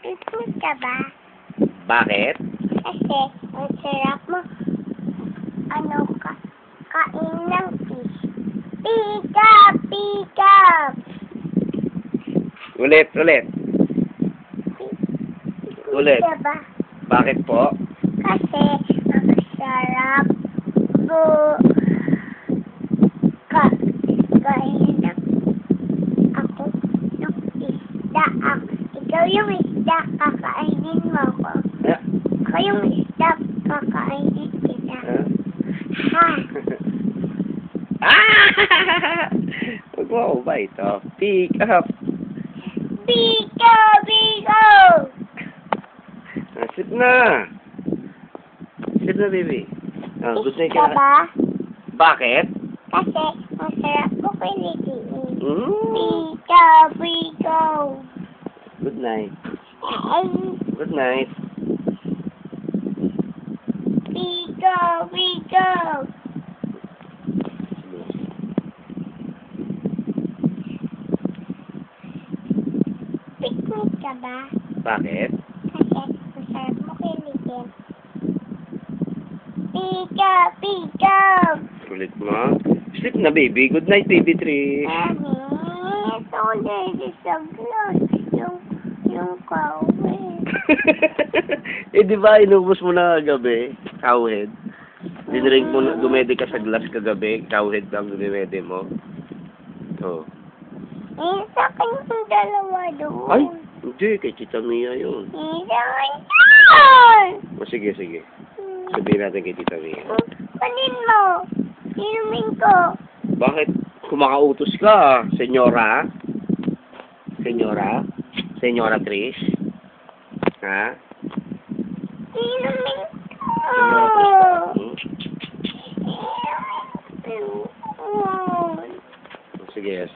Picnic ka ba? Bakit? Kasi, ang sarap mo. Ano ka? Kain ng fish. Pick up! Pick up! Ulit. Ulit. Ka ba? Bakit po? Kasi, ang sarap mo. Kain ng ako ng isda. Ikaw yung isda, kakainin mo ako. Ah. Ako yung isda, kakainin kita. Ha? Huwag mo ako ba ito? Pick up. Bigo! Bigo! Sit na. Sit na, baby. Good night Ka ka na. ba? Bakit? Kasi, ang sarap mo kinitiin. Mm. Bigo! Bigo! Good night. Ay, Good night. Bigo! Bigo! Picnic ka ba? Bakit? Kasi, ang sarap mo kinitiin. Bigo! Bigo! Ulit mo. Sleep na, baby. Good night, baby tree. Mami, so lady sa vlog. Yung kawin. Eh, di ba, inubos mo na kagabi? Cowhead. Dinrink mo na, dumede ka sa glass kagabi. Cowhead lang dumede mo. Oh. Eh, sa akin yung dalawa doon. Ay, hindi. Kay Tita Mia yun. Eh, sa akin yun! O, sige. Sabihin natin kay Tita Mia. Panin mo. Inumin ko. Bakit kumakautos ka, senyora? Senyora Trish? Ha? Inumin ko. Hmm? Inumin ko. Sige, yes.